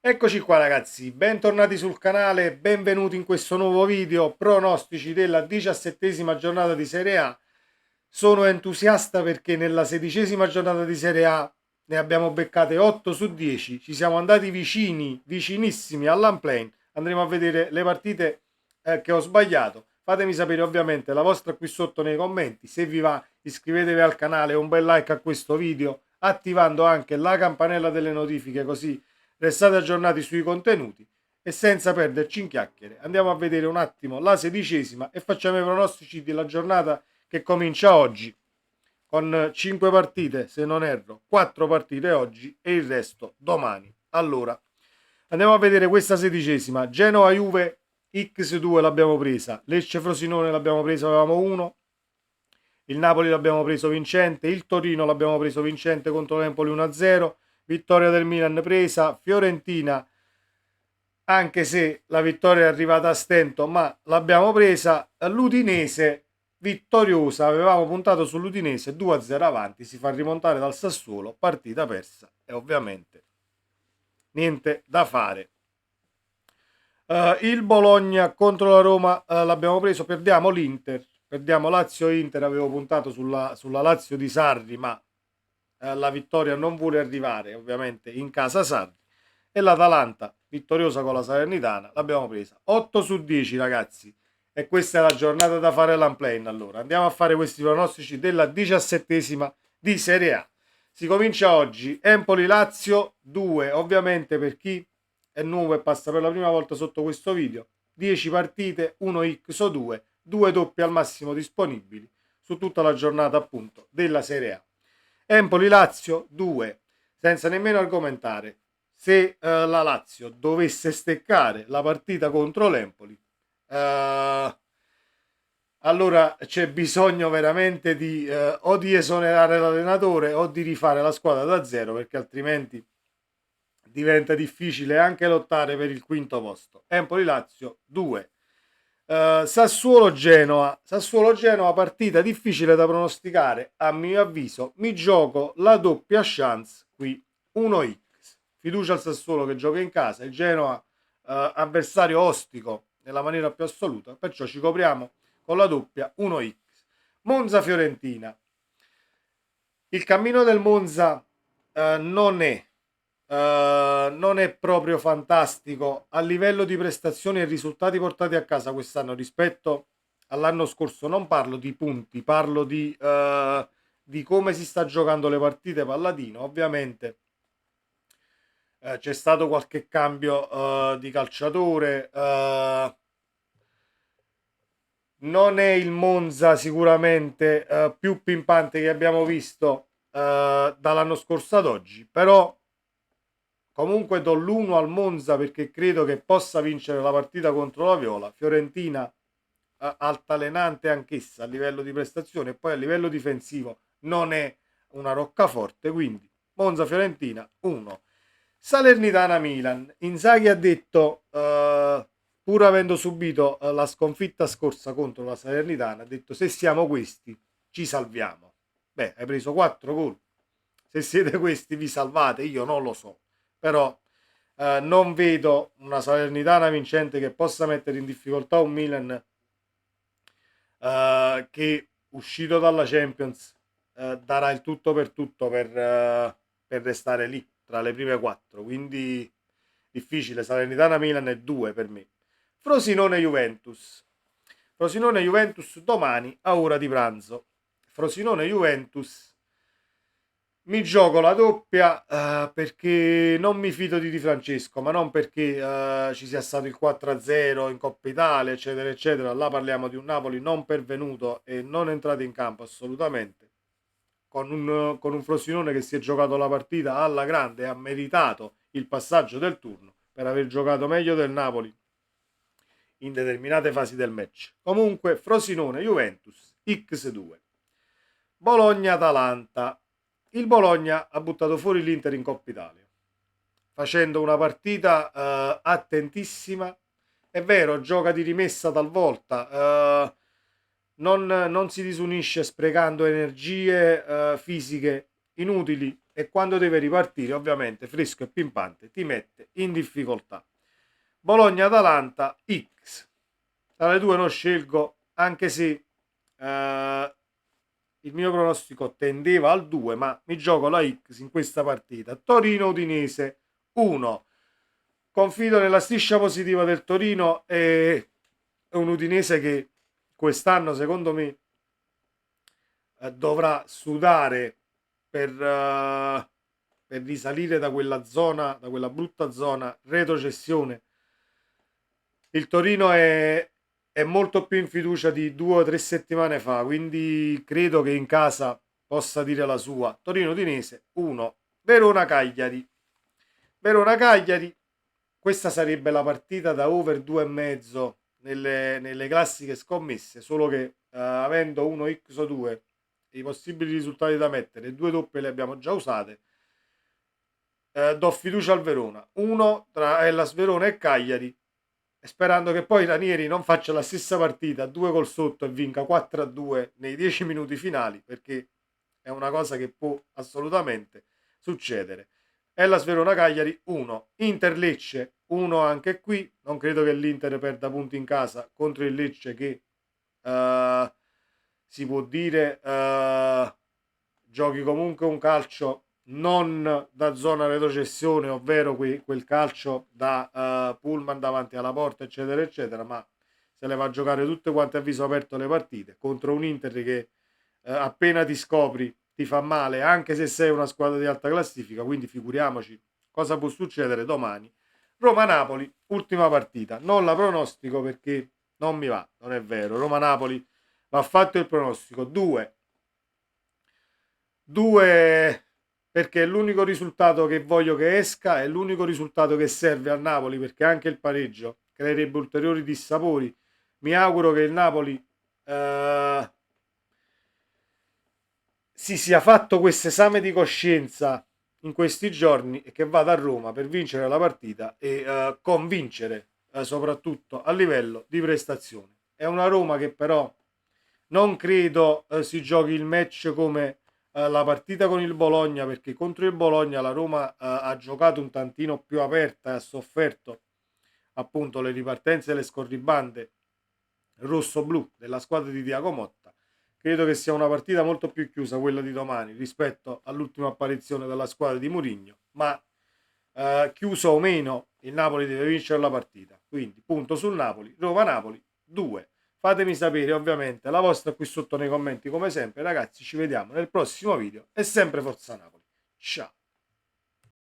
Eccoci qua ragazzi, bentornati sul canale, benvenuti in questo nuovo video pronostici della 17ª giornata di Serie A. Sono entusiasta perché nella 16ª giornata di Serie A ne abbiamo beccate 8 su 10, ci siamo andati vicini, vicinissimi all'unplane. Andremo a vedere le partite che ho sbagliato. Fatemi sapere ovviamente la vostra qui sotto nei commenti, se vi va iscrivetevi al canale, un bel like a questo video, attivando anche la campanella delle notifiche così restate aggiornati sui contenuti e senza perderci in chiacchiere andiamo a vedere un attimo la 16ª e facciamo i pronostici della giornata che comincia oggi con 5 partite, se non erro, 4 partite oggi e il resto domani. Allora, andiamo a vedere questa 16ª. Genoa-Juve X2 l'abbiamo presa, Lecce-Frosinone l'abbiamo presa, avevamo 1, il Napoli l'abbiamo preso vincente, il Torino l'abbiamo preso vincente contro l'Empoli 1-0, vittoria del Milan presa, Fiorentina anche se la vittoria è arrivata a stento ma l'abbiamo presa, l'Udinese vittoriosa, avevamo puntato sull'Udinese 2-0 avanti, si fa rimontare dal Sassuolo, partita persa e ovviamente niente da fare. Il Bologna contro la Roma l'abbiamo preso, perdiamo l'Inter, perdiamo Lazio-Inter, avevo puntato sulla Lazio di Sarri ma la vittoria non vuole arrivare ovviamente in casa Sarri e l'Atalanta vittoriosa con la Salernitana l'abbiamo presa 8 su 10 ragazzi e questa è la giornata da fare l'unplane. Allora andiamo a fare questi pronostici della 17ª di Serie A. Si comincia oggi Empoli-Lazio 2, ovviamente per chi è nuovo e passa per la prima volta sotto questo video 10 partite 1x2, 2 doppi al massimo disponibili su tutta la giornata appunto della Serie A. Empoli-Lazio 2, senza nemmeno argomentare. Se la Lazio dovesse steccare la partita contro l'Empoli, allora c'è bisogno veramente di o di esonerare l'allenatore o di rifare la squadra da zero, perché altrimenti diventa difficile anche lottare per il quinto posto. Empoli-Lazio 2. Sassuolo-Genoa, Sassuolo-Genoa, partita difficile da pronosticare a mio avviso, mi gioco la doppia chance qui 1x, fiducia al Sassuolo che gioca in casa, il Genoa avversario ostico nella maniera più assoluta, perciò ci copriamo con la doppia 1x. Monza-Fiorentina, il cammino del Monza non è proprio fantastico a livello di prestazioni e risultati portati a casa quest'anno rispetto all'anno scorso. Non parlo di punti, parlo di come si sta giocando le partite palladino. Ovviamente c'è stato qualche cambio di calciatore, non è il Monza sicuramente più pimpante che abbiamo visto dall'anno scorso ad oggi, però comunque do l'1 al Monza perché credo che possa vincere la partita contro la Viola. Fiorentina altalenante anch'essa a livello di prestazione e poi a livello difensivo non è una roccaforte, quindi Monza-Fiorentina 1. Salernitana-Milan, Inzaghi ha detto pur avendo subito la sconfitta scorsa contro la Salernitana, ha detto se siamo questi ci salviamo. Beh, hai preso 4 gol, se siete questi vi salvate, io non lo so, però non vedo una Salernitana vincente che possa mettere in difficoltà un Milan che uscito dalla Champions darà il tutto per restare lì tra le prime 4, quindi difficile. Salernitana Milan è 2 per me. Frosinone Juventus, Frosinone Juventus domani a ora di pranzo. Frosinone Juventus, mi gioco la doppia perché non mi fido di Di Francesco, ma non perché ci sia stato il 4-0 in Coppa Italia, eccetera, eccetera. Là parliamo di un Napoli non pervenuto e non entrato in campo assolutamente. Con un Frosinone che si è giocato la partita alla grande e ha meritato il passaggio del turno per aver giocato meglio del Napoli in determinate fasi del match. Comunque, Frosinone-Juventus X2. Bologna-Atalanta. Il Bologna ha buttato fuori l'Inter in Coppa Italia, facendo una partita attentissima. È vero, gioca di rimessa talvolta, non si disunisce sprecando energie fisiche inutili, e quando deve ripartire, ovviamente fresco e pimpante, ti mette in difficoltà. Bologna-Atalanta X. Tra le due non scelgo, anche se il mio pronostico tendeva al 2, ma mi gioco la X in questa partita. Torino-Udinese 1. Confido nella striscia positiva del Torino e è un Udinese che quest'anno secondo me dovrà sudare per risalire da quella zona, da quella brutta zona retrocessione. Il Torino è molto più in fiducia di 2 o 3 settimane fa, quindi credo che in casa possa dire la sua. Torino-Udinese 1. Verona-Cagliari. Verona-Cagliari, questa sarebbe la partita da over 2,5 nelle classiche scommesse, solo che avendo 1x o 2 i possibili risultati da mettere, e 2 doppie le abbiamo già usate, do fiducia al Verona. 1 tra Hellas Verona e Cagliari, sperando che poi Ranieri non faccia la stessa partita 2 gol sotto e vinca 4-2 nei 10 minuti finali, perché è una cosa che può assolutamente succedere. Hellas Verona Cagliari 1. Inter Lecce 1 anche qui. Non credo che l'Inter perda punti in casa contro il Lecce che si può dire giochi comunque un calcio non da zona retrocessione, ovvero quel calcio da pullman davanti alla porta, eccetera, eccetera, ma se le va a giocare tutte quante a viso aperto le partite contro un Inter che appena ti scopri ti fa male, anche se sei una squadra di alta classifica, quindi figuriamoci cosa può succedere domani. Roma-Napoli, ultima partita, non la pronostico perché non mi va, non è vero. Roma-Napoli va fatto il pronostico 2 perché è l'unico risultato che voglio che esca, è l'unico risultato che serve al Napoli, perché anche il pareggio creerebbe ulteriori dissapori. Mi auguro che il Napoli si sia fatto questo esame di coscienza in questi giorni e che vada a Roma per vincere la partita e convincere soprattutto a livello di prestazione. È una Roma che però non credo si giochi il match come la partita con il Bologna, perché contro il Bologna la Roma ha giocato un tantino più aperta e ha sofferto appunto le ripartenze e le scorribande rosso-blu della squadra di Thiago Motta. Credo che sia una partita molto più chiusa quella di domani rispetto all'ultima apparizione della squadra di Mourinho, ma chiuso o meno il Napoli deve vincere la partita, quindi punto sul Napoli. Roma-Napoli 2. Fatemi sapere ovviamente la vostra qui sotto nei commenti come sempre, ragazzi. Ci vediamo nel prossimo video e sempre Forza Napoli. Ciao.